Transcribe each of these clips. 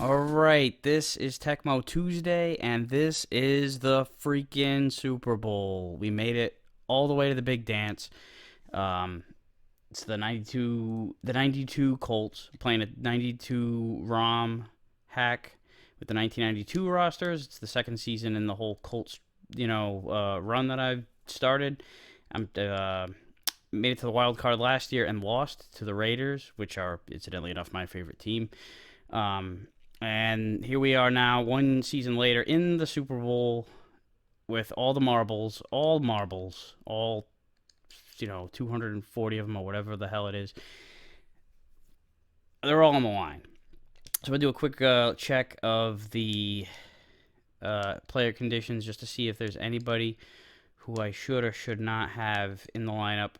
Alright, this is Tecmo Tuesday, and this is the freaking Super Bowl. We made it all the way to the big dance. Um, it's the 92 Colts playing a 92 ROM hack with the 1992 rosters. It's the second season in the whole Colts, run that I've started. I'm made it to the wild card last year and lost to the Raiders, which are, incidentally enough, my favorite team. And here we are now, one season later, in the Super Bowl with all the marbles, all 240 of them or whatever the hell it is. They're all on the line. So I'm going to do a quick check of the player conditions just to see if there's anybody who I should or should not have in the lineup.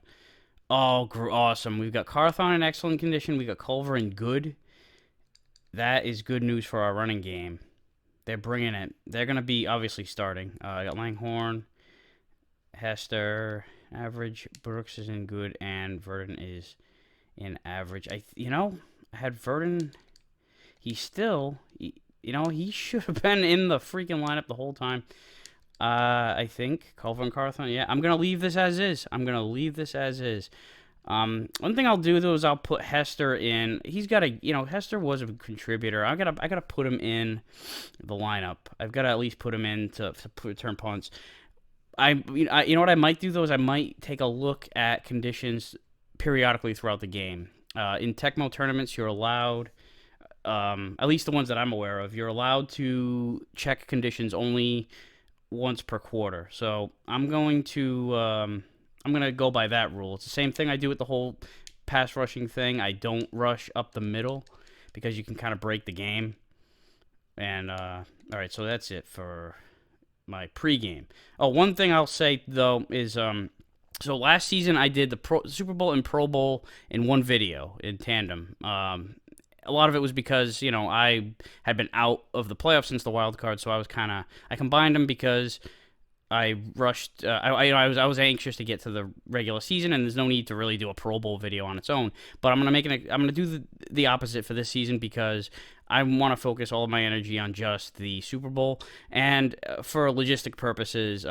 Oh, awesome. We've got Carthon in excellent condition. We got Culver in good. That is good news for our running game. They're bringing it. They're going to be obviously starting. I got Langhorne, Hester, average. Brooks is in good, and Verdon is in average. I had Verdon. He still, he should have been in the freaking lineup the whole time. I think Culver and Carthon. Yeah, I'm going to leave this as is. One thing I'll do though is I'll put Hester in. He's got Hester was a contributor. I gotta put him in the lineup. I've got to at least put him in to return punts. You know what I might do though is I might take a look at conditions periodically throughout the game. In Tecmo tournaments, you're allowed, at least the ones that I'm aware of, you're allowed to check conditions only once per quarter. So I'm going to go by that rule. It's the same thing I do with the whole pass rushing thing. I don't rush up the middle because you can kind of break the game. And, all right, so that's it for my pregame. Oh, one thing I'll say, though, is so last season I did the Super Bowl and Pro Bowl in one video in tandem. A lot of it was because, I had been out of the playoffs since the wild card, so I combined them because I rushed. I was anxious to get to the regular season, and there's no need to really do a Pro Bowl video on its own. But I'm gonna do the opposite for this season because I want to focus all of my energy on just the Super Bowl. And for logistic purposes,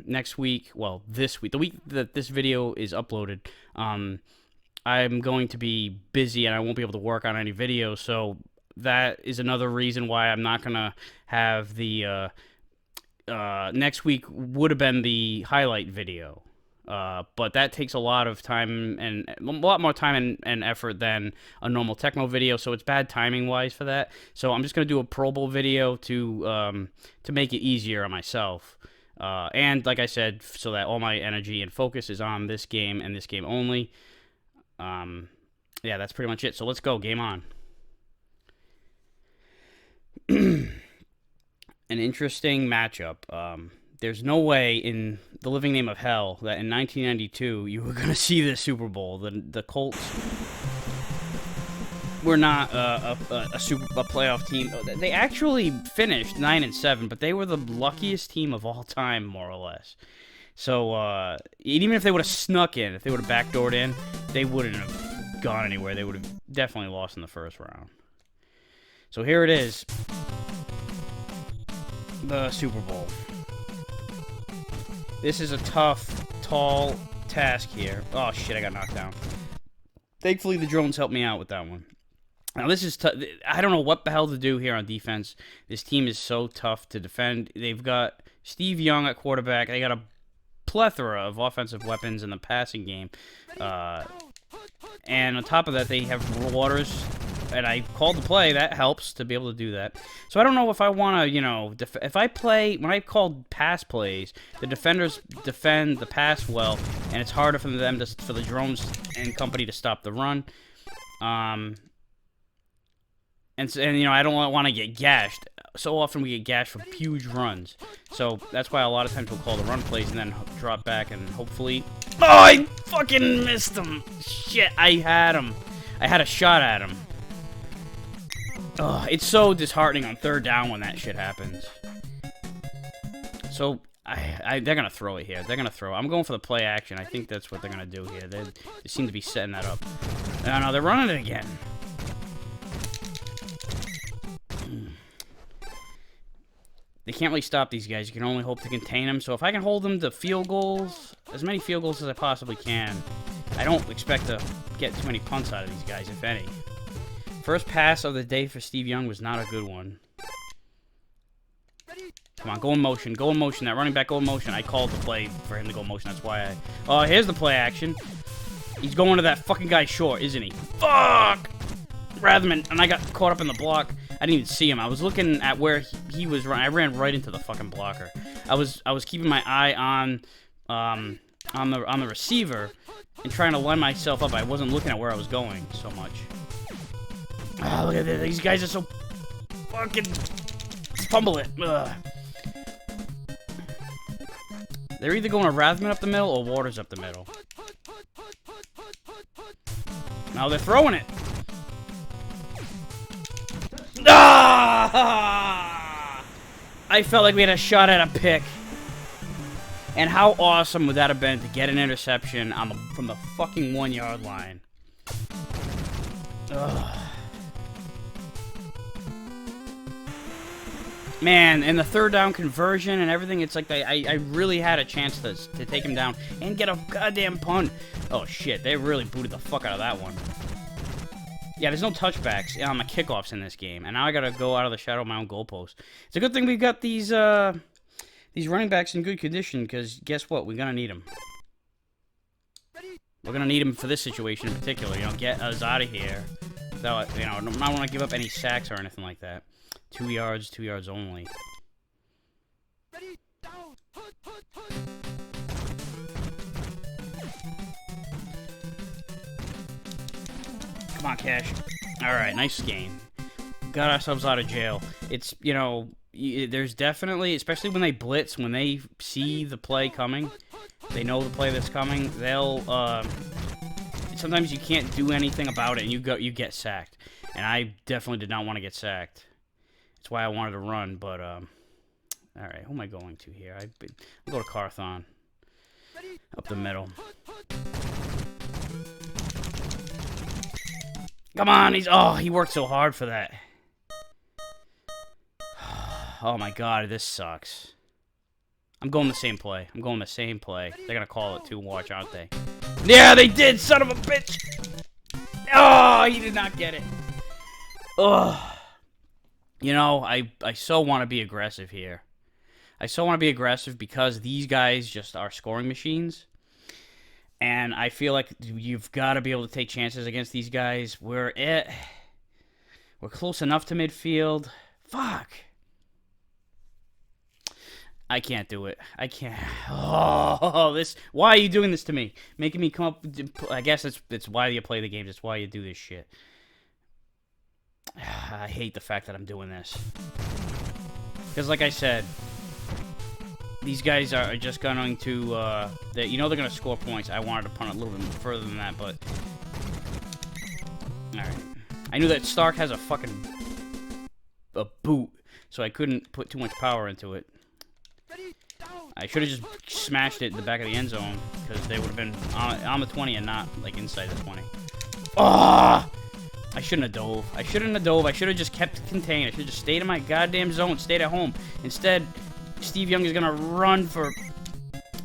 next week, this week, the week that this video is uploaded, I'm going to be busy and I won't be able to work on any videos. So that is another reason why I'm not gonna have the. Next week would have been the highlight video, but that takes a lot of time and a lot more time and effort than a normal Tecmo video, so it's bad timing wise for that. So I'm just gonna do a Pro Bowl video to make it easier on myself, and like I said, so that all my energy and focus is on this game and this game only. Yeah, that's pretty much it. So let's go, game on. An interesting matchup. There's no way in the living name of hell that in 1992 you were going to see this Super Bowl. The Colts were not a playoff team. They actually finished 9-7, but they were the luckiest team of all time, more or less. So even if they would have snuck in, if they would have backdoored in, they wouldn't have gone anywhere. They would have definitely lost in the first round. So here it is. The Super Bowl. This is a tough, tall task here. Oh shit, I got knocked down. Thankfully the drones helped me out with that one. Now this is I don't know what the hell to do here on defense. This team is so tough to defend. They've got Steve Young at quarterback. They got a plethora of offensive weapons in the passing game. And on top of that, they have Waters. And I called the play. That helps to be able to do that. So I don't know if I want to, if I play, when I called pass plays, the defenders defend the pass well, and it's harder for them for the drones and company to stop the run. And I don't want to get gashed. So often we get gashed from huge runs. So that's why a lot of times we'll call the run plays and then drop back and hopefully. Oh, I fucking missed him. Shit, I had him. I had a shot at him. Oh, it's so disheartening on third down when that shit happens. So, they're going to throw it here. They're going to throw it. I'm going for the play action. I think that's what they're going to do here. They seem to be setting that up. No, they're running it again. They can't really stop these guys. You can only hope to contain them. So if I can hold them to field goals, as many field goals as I possibly can, I don't expect to get too many punts out of these guys, if any. First pass of the day for Steve Young was not a good one. Come on, go in motion. Go in motion. That running back, go in motion. I called the play for him to go in motion. That's why I... Oh, here's the play action. He's going to that fucking guy short, isn't he? Fuck! Rathman, and I got caught up in the block. I didn't even see him. I was looking at where he was running. I ran right into the fucking blocker. I was keeping my eye on the receiver and trying to line myself up. I wasn't looking at where I was going so much. Oh, look at this. These guys are so fucking... Fumble it. Ugh. They're either going to Rathman up the middle or Waters up the middle. Now they're throwing it. Ah! I felt like we had a shot at a pick. And how awesome would that have been to get an interception on from the fucking 1-yard line? Ugh. Man, and the third down conversion and everything, it's like I really had a chance to take him down and get a goddamn punt. Oh, shit, they really booted the fuck out of that one. Yeah, there's no touchbacks on the kickoffs in this game, and now I gotta go out of the shadow of my own goalpost. It's a good thing we've got these running backs in good condition, because guess what? We're gonna need them. We're gonna need them for this situation in particular. You know, get us out of here. So, you know, I don't want to give up any sacks or anything like that. 2 yards only. Come on, Cash. Alright, nice game. Got ourselves out of jail. It's, you know, there's definitely, especially when they blitz, when they see the play coming, they know the play that's coming, they'll, sometimes you can't do anything about it and you get sacked. And I definitely did not want to get sacked. That's why I wanted to run, but, alright, who am I going to here? I'll go to Carthon. Up the middle. Come on, he worked so hard for that. Oh my god, this sucks. I'm going the same play. They're gonna call it too, watch, aren't they? Yeah, they did, son of a bitch! Oh, he did not get it. Ugh. You know, I so want to be aggressive here. I so want to be aggressive because these guys just are scoring machines. And I feel like you've got to be able to take chances against these guys. We're close enough to midfield. Fuck. I can't do it. I can't. Oh, this. Why are you doing this to me? Making me come up. I guess it's why you play the games. It's why you do this shit. I hate the fact that I'm doing this. Because, like I said, these guys are just going to, you know they're going to score points. I wanted to punt a little bit further than that, but... Alright. I knew that Stark has a boot, so I couldn't put too much power into it. I should have just smashed it in the back of the end zone, because they would have been on the 20 and not, like, inside the 20. Oh! I shouldn't have dove. I should have just kept contained. I should have just stayed in my goddamn zone, stayed at home. Instead, Steve Young is gonna run for...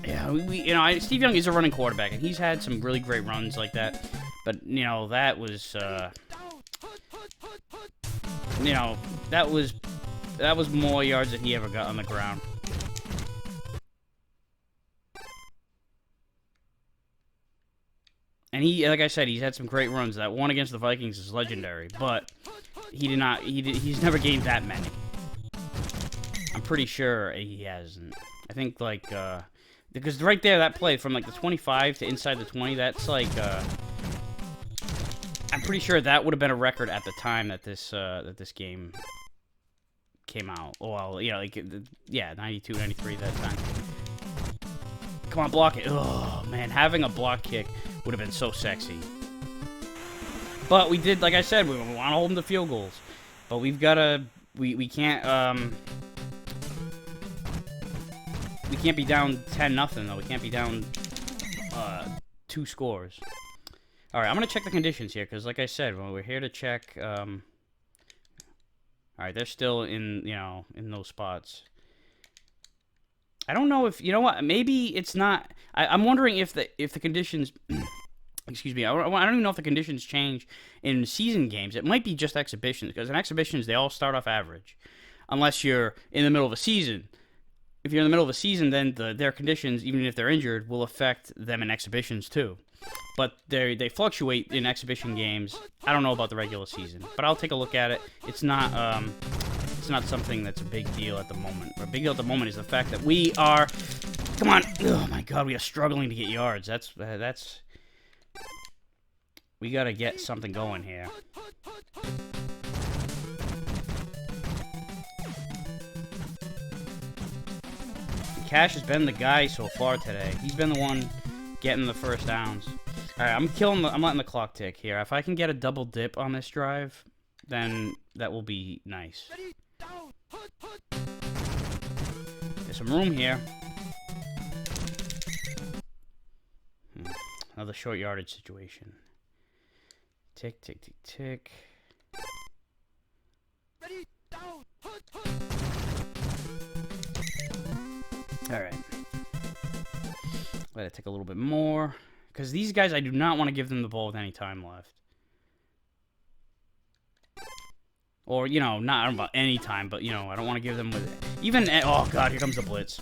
Yeah, Steve Young is a running quarterback, and he's had some really great runs like that. But, you know, that was, that was more yards than he ever got on the ground. And he, like I said, he's had some great runs. That one against the Vikings is legendary, but he's never gained that many. I'm pretty sure he hasn't. I think, like, because right there, that play from, like, the 25 to inside the 20, that's, like, I'm pretty sure that would have been a record at the time that this game came out. Well, yeah, like, yeah, 92, 93, that time. Come on, block it. Oh, man, having a block kick would have been so sexy. But we did, like I said, we want to hold them to field goals. But we've got to, we can't, we can't be down 10-0, though. We can't be down 2 scores. Alright, I'm going to check the conditions here, because like I said, when we're here to check, alright, they're still in, you know, in those spots. I don't know if you know what. Maybe it's not. I'm wondering if the conditions. Excuse me. I don't even know if the conditions change in season games. It might be just exhibitions because in exhibitions they all start off average, unless you're in the middle of a season. If you're in the middle of a season, then their conditions, even if they're injured, will affect them in exhibitions too. But they fluctuate in exhibition games. I don't know about the regular season, but I'll take a look at it. It's not something that's a big deal at the moment. A big deal at the moment is the fact that we are. Come on! Oh my God, we are struggling to get yards. That's. We gotta get something going here. Cash has been the guy so far today. He's been the one getting the first downs. All right, I'm letting the clock tick here. If I can get a double dip on this drive, then that will be nice. There's some room here. Another short yardage situation. Tick, tick, tick, tick. Alright. Let it take a little bit more. Because these guys, I do not want to give them the ball with any time left. Or, you know, not I don't know about any time, but, you know, I don't want to give them with... Even... Oh, God, here comes the blitz.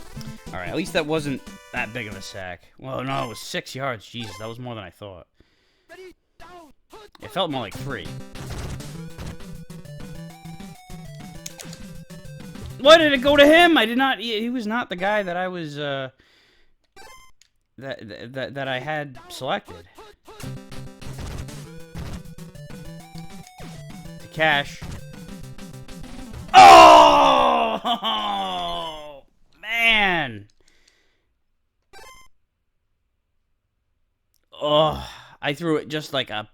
Alright, at least that wasn't that big of a sack. Well, no, it was 6 yards. Jesus, that was more than I thought. It felt more like 3. Why did it go to him? I did not... He was not the guy that I was, that I had selected. To Cash. Oh! Man! Oh, I threw it just like a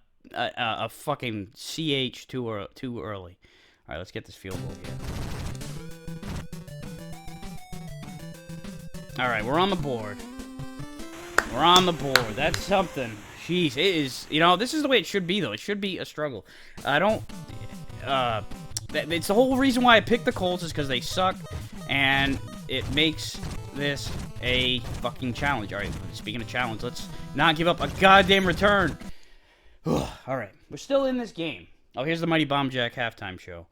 fucking CH too early. All right, let's get this field goal here. All right, we're on the board. We're on the board. That's something. Jeez, it is. You know, this is the way it should be, though. It should be a struggle. I don't. It's the whole reason why I picked the Colts is because they suck, and it makes this a fucking challenge. All right, speaking of challenge, let's not give up a goddamn return. All right, we're still in this game. Oh, here's the Mighty Bomb Jack halftime show.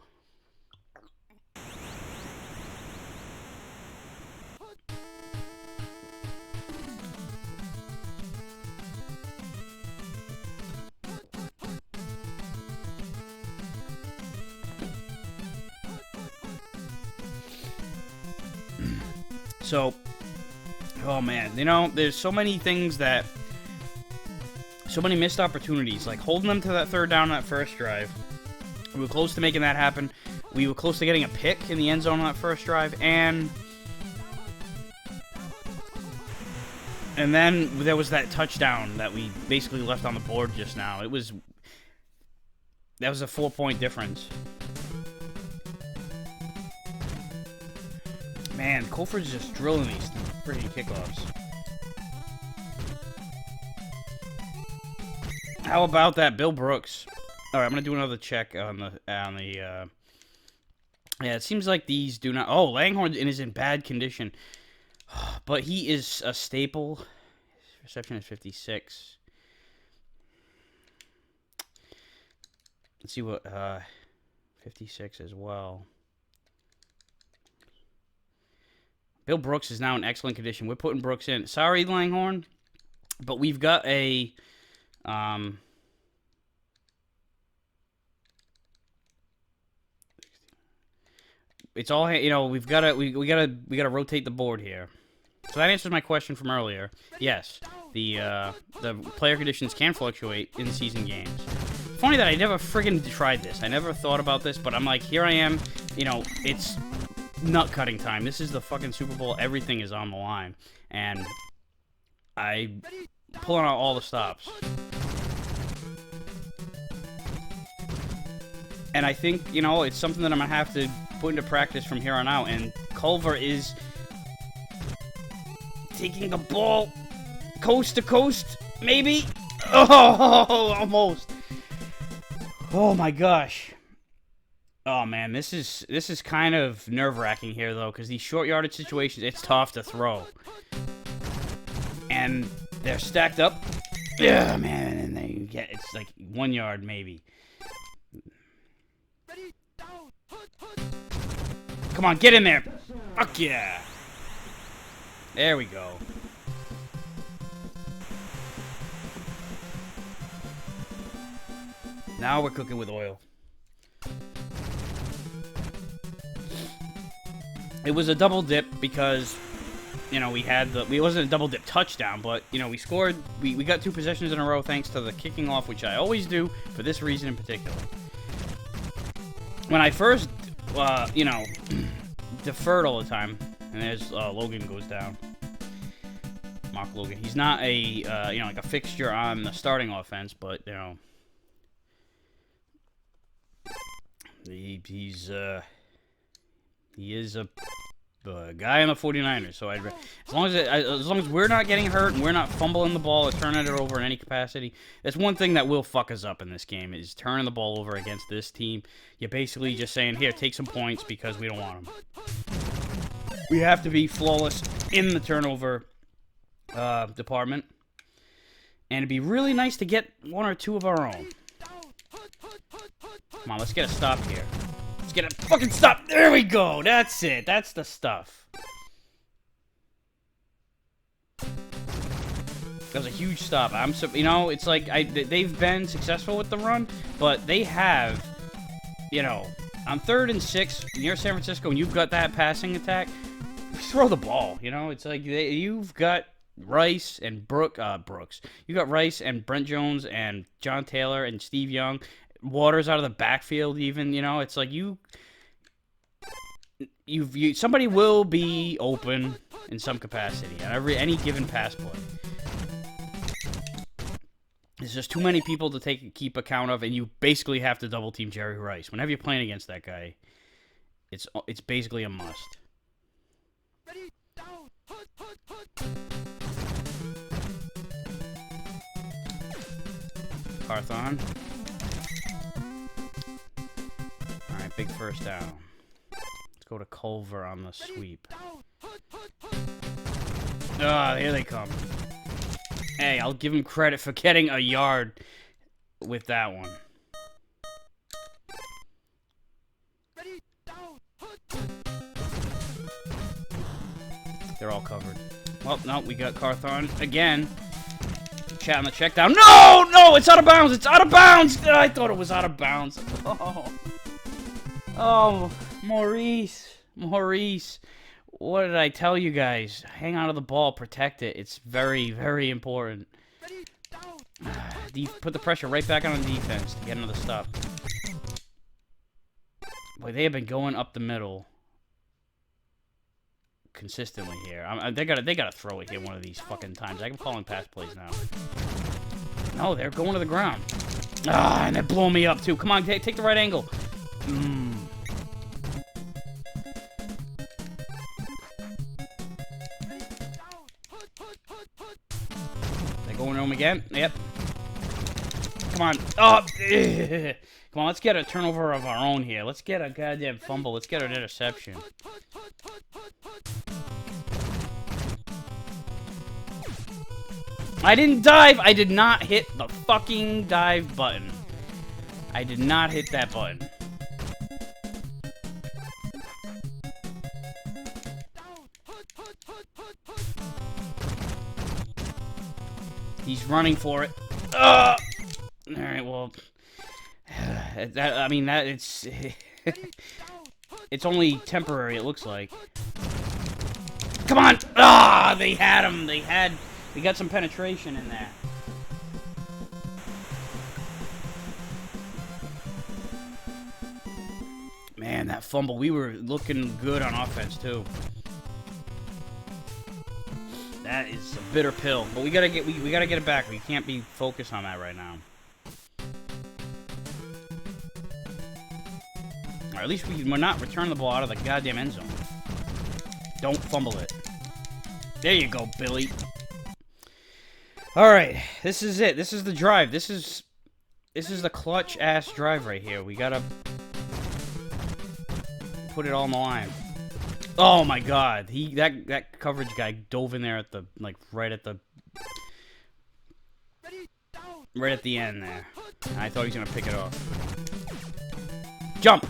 So, oh man, you know, there's so many things that, so many missed opportunities, like holding them to that third down on that first drive. We were close to making that happen. We were close to getting a pick in the end zone on that first drive, and then there was that touchdown that we basically left on the board just now. That was a 4-point difference. Man, Colford's just drilling these freaking kickoffs. How about that, Bill Brooks? All right, I'm gonna do another check on the. Yeah, it seems like these do not. Oh, Langhorn is in bad condition, but he is a staple. His reception is 56. Let's see what 56 as well. Bill Brooks is now in excellent condition. We're putting Brooks in. Sorry, Langhorn, but we've got a it's all, you know, we gotta rotate the board here. So that answers my question from earlier. Yes, the player conditions can fluctuate in season games. Funny that I never friggin' tried this. I never thought about this, but I'm like, here I am. You know, it's nut cutting time. This is the fucking Super Bowl. Everything is on the line, and I pulling out all the stops. And I think, you know, it's something that I'm gonna have to put into practice from here on out. And Culver is taking the ball coast to coast, maybe. Oh, almost. Oh my gosh. Oh man, this is kind of nerve-wracking here though, because these short yardage situations, it's tough to throw, and they're stacked up. Yeah, man, and they get it's like 1 yard maybe. Come on, get in there! Fuck yeah! There we go. Now we're cooking with oil. It was a double dip because, you know, it wasn't a double dip touchdown, but, you know, we scored, we got 2 possessions in a row thanks to the kicking off, which I always do for this reason in particular. When I first, you know, deferred all the time, and there's, Logan goes down. Mark Logan. He's not a, you know, like a fixture on the starting offense, but, you know, he is a guy on the 49ers, so as long as we're not getting hurt and we're not fumbling the ball or turning it over in any capacity, that's one thing that will fuck us up in this game is turning the ball over against this team. You're basically just saying, here, take some points because we don't want them. We have to be flawless in the turnover department, and it'd be really nice to get 1 or 2 of our own. Come on, let's get a stop here. Let's get a fucking stop. There we go. That's it. That's the stuff. That was a huge stop. You know, it's like they've been successful with the run, but they have, you know, on 3rd and 6 near San Francisco, and you've got that passing attack, throw the ball. You know, it's like you've got Rice and Brooks. You got Rice and Brent Jones and John Taylor and Steve Young. Waters out of the backfield, even, you know, it's like somebody will be open in some capacity on any given pass play. There's just too many people to keep account of, and you basically have to double team Jerry Rice whenever you're playing against that guy. It's basically a must. Carthon. Alright, big first down. Let's go to Culver on the sweep. Ah, here they come. Hey, I'll give him credit for getting a yard with that one. They're all covered. Well, no, we got Carthon again. Chat on the check down. No! No! It's out of bounds! It's out of bounds! I thought it was out of bounds. Oh, Maurice. What did I tell you guys? Hang on to the ball. Protect it. It's very, very important. Put the pressure right back on the defense to get another stop. Boy, they have been going up the middle consistently here. They gotta throw it here one of these fucking times. I'm calling pass plays now. No, they're going to the ground. Ah, and they're blowing me up too. Come on, take the right angle. They're going to him again. Yep. Come on. Oh, come on. Let's get a turnover of our own here. Let's get a goddamn fumble. Let's get an interception. I didn't dive. I did not hit the fucking dive button. I did not hit that button. He's running for it. All right, well, it's it's only temporary. It looks like. Come on! Ah, they had him. We got some penetration in there. Man, that fumble. We were looking good on offense too. That is a bitter pill, but we gotta get it back. We can't be focused on that right now. Or at least we're not returning the ball out of the goddamn end zone. Don't fumble it. There you go, Billy. All right, this is it. This is the drive. This is the clutch ass drive right here. We gotta put it all on the line. Oh my God, that coverage guy dove in there at the right at the end there. I thought he was gonna pick it off. Jump!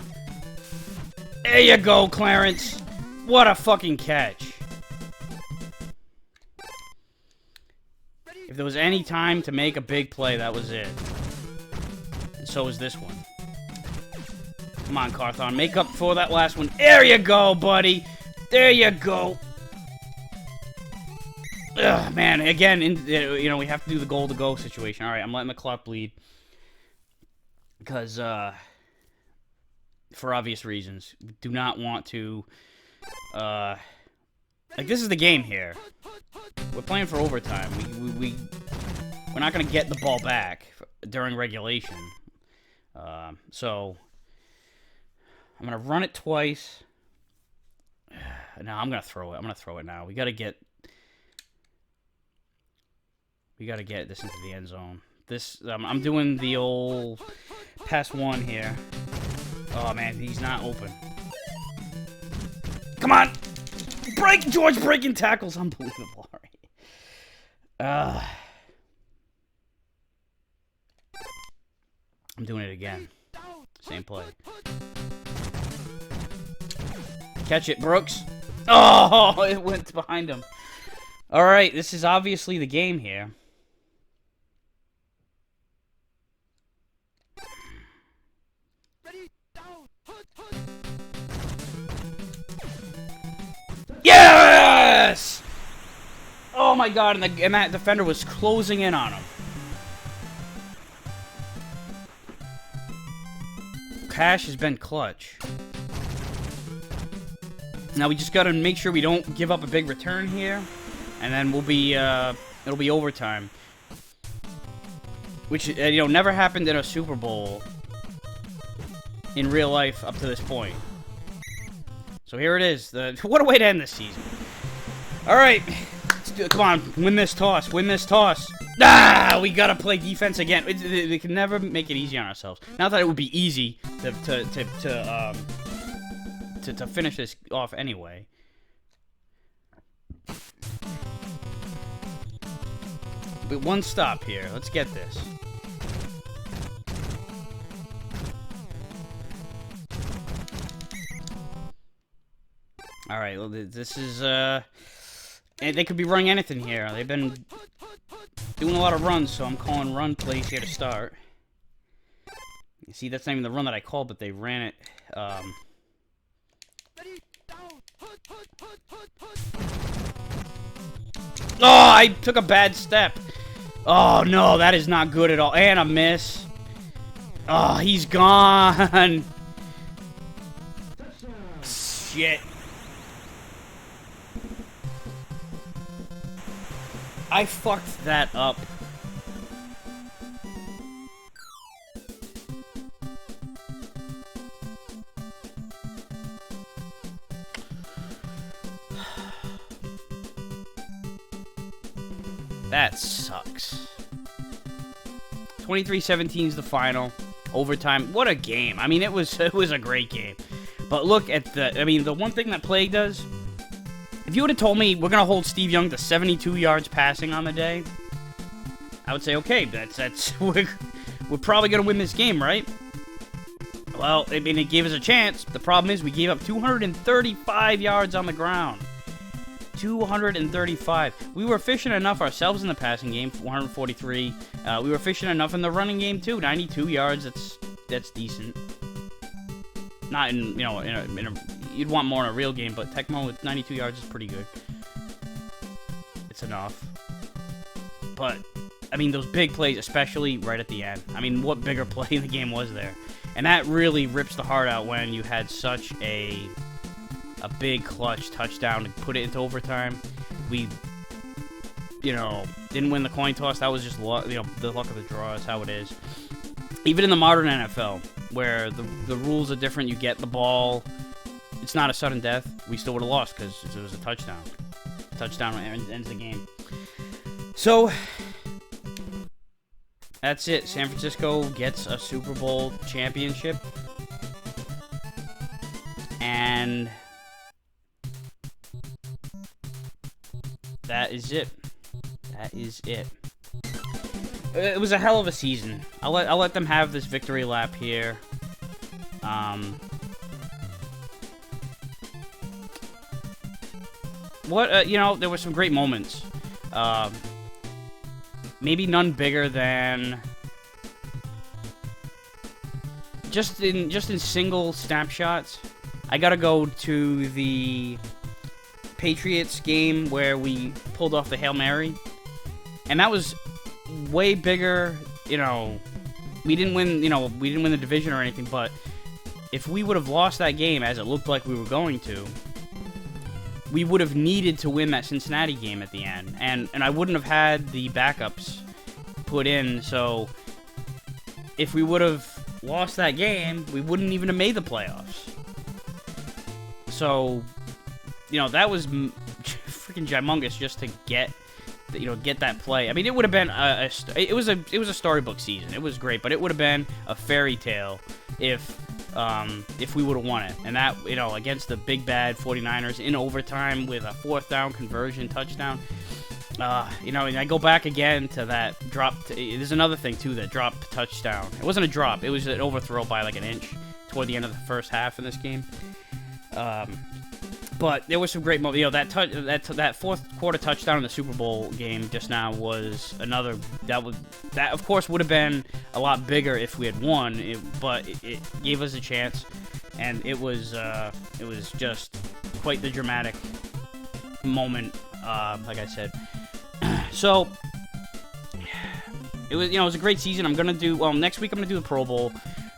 There you go, Clarence. What a fucking catch! If there was any time to make a big play, that was it. And so is this one. Come on, Carthon, make up for that last one. There you go, buddy. There you go. Ugh, man, again, you know, we have to do the goal-to-go situation. All right, I'm letting the clock bleed. Because, for obvious reasons. We do not want to, like, this is the game here. We're playing for overtime. We're not going to get the ball back during regulation. So, I'm going to run it twice. No, I'm going to throw it. I'm going to throw it now. We got to get this into the end zone. This, I'm doing the old pass one here. Oh, man, he's not open. Come on! Break! George breaking tackles. Unbelievable. All right. I'm doing it again. Same play. Catch it, Brooks. Oh, it went behind him. All right, this is obviously the game here. Yes! Oh my God, and that defender was closing in on him. Cash has been clutch. Now we just gotta make sure we don't give up a big return here, and then we'll be it'll be overtime, which you know never happened in a Super Bowl in real life up to this point. So here it is. What a way to end this season. All right, let's do it. Come on, win this toss. Win this toss. Ah, we gotta play defense again. We can never make it easy on ourselves. Not that it would be easy to finish this off anyway. But one stop here. Let's get this. All right. Well, this is they could be running anything here. They've been doing a lot of runs, so I'm calling run plays here to start. You see, that's not even the run that I called, but they ran it. Oh, I took a bad step. Oh, no, that is not good at all. And a miss. Oh, he's gone. Shit. I fucked that up. That sucks. 23-17 is the final. Overtime. What a game. I mean, it was a great game. But look at the one thing that plagued us, if you would have told me we're going to hold Steve Young to 72 yards passing on the day, I would say, okay, we're probably going to win this game, right? Well, I mean, it gave us a chance. The problem is we gave up 235 yards on the ground. 235. We were efficient enough ourselves in the passing game, 143. We were efficient enough in the running game too, 92 yards. That's decent. Not in you'd want more in a real game, but Tecmo with 92 yards is pretty good. It's enough. But I mean, those big plays, especially right at the end. I mean, what bigger play in the game was there? And that really rips the heart out when you had such a big clutch touchdown to put it into overtime. We, didn't win the coin toss. That was just luck, the luck of the draw is how it is. Even in the modern NFL, where the rules are different, you get the ball, it's not a sudden death. We still would have lost because it was a touchdown. Touchdown ends the game. So that's it. San Francisco gets a Super Bowl championship. And that is it. That is it. It was a hell of a season. I'll let them have this victory lap here. There were some great moments. Maybe none bigger than just in single snapshots. I gotta go to the Patriots game where we pulled off the Hail Mary, and that was way bigger. We didn't win the division or anything, but if we would have lost that game, as it looked like we were going to, we would have needed to win that Cincinnati game at the end, and I wouldn't have had the backups put in. So if we would have lost that game, we wouldn't even have made the playoffs. So that was freaking humongous just to get that play. I mean, it would have been it was a storybook season. It was great, but it would have been a fairy tale if we would have won it. And that, against the big bad 49ers in overtime with a 4th down conversion touchdown. And I go back again to that drop. There's another thing too, that drop touchdown. It wasn't a drop. It was an overthrow by like an inch toward the end of the first half in this game. But there was some great moments. That fourth quarter touchdown in the Super Bowl game just now was another. That of course would have been a lot bigger if we had won. But it gave us a chance, and it was just quite the dramatic moment. Like I said, so it was a great season. Next week I'm gonna do the Pro Bowl.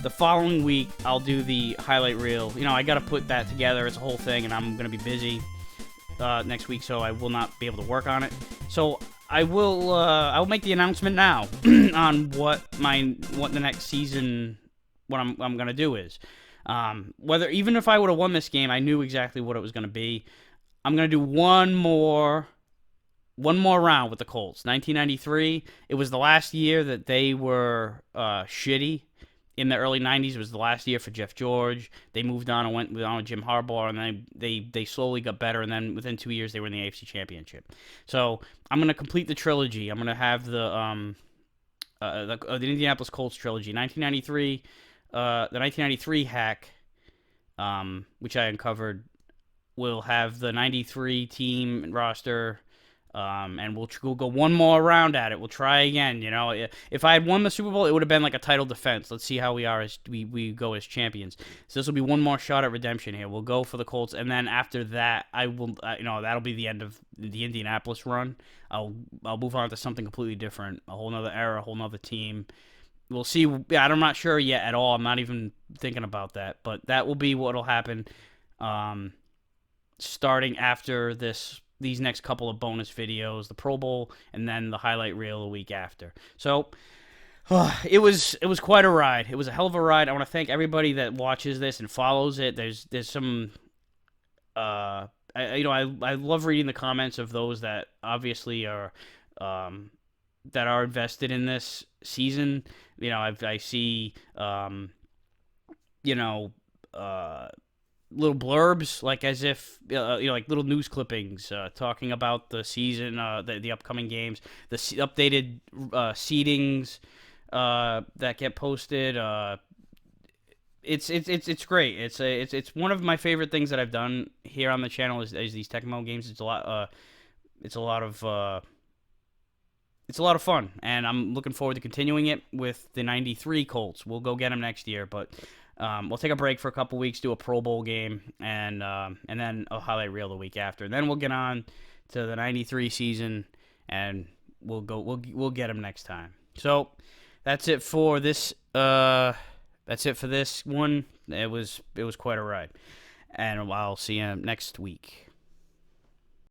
The following week, I'll do the highlight reel. I got to put that together. It's a whole thing, and I'm going to be busy next week, so I will not be able to work on it. So I will make the announcement now on what the next season, what I'm going to do is. Even if I would have won this game, I knew exactly what it was going to be. I'm going to do one more round with the Colts. 1993, it was the last year that they were shitty. In the early 90s, it was the last year for Jeff George. They moved on and went on with Jim Harbaugh, and then they slowly got better, and then within 2 years, they were in the AFC Championship. So I'm going to complete the trilogy. I'm going to have the Indianapolis Colts trilogy. 1993, the 1993 hack, which I uncovered, will have the 93 team roster. And we'll go one more round at it. We'll try again. If I had won the Super Bowl, it would have been like a title defense. Let's see how we are as we go as champions. So this will be one more shot at redemption here. We'll go for the Colts, and then after that, I will. That'll be the end of the Indianapolis run. I'll move on to something completely different, a whole nother era, a whole nother team. We'll see. I'm not sure yet at all. I'm not even thinking about that, but that will be what'll happen. Starting after these next couple of bonus videos, the Pro Bowl, and then the highlight reel a week after. So it was quite a ride. It was a hell of a ride. I want to thank everybody that watches this and follows it. There's some I love reading the comments of those that obviously are that are invested in this season. I see little blurbs, like as if like little news clippings talking about the season, the upcoming games, the updated seedings that get posted. It's great. It's one of my favorite things that I've done here on the channel is these Tecmo games. It's a lot of fun, and I'm looking forward to continuing it with the 93 Colts. We'll go get them next year, but we'll take a break for a couple weeks, do a Pro Bowl game, and then a highlight reel the week after. And then we'll get on to the 93 season, and we'll get them next time. So that's it for this. That's it for this one. It was quite a ride, and I'll see you next week.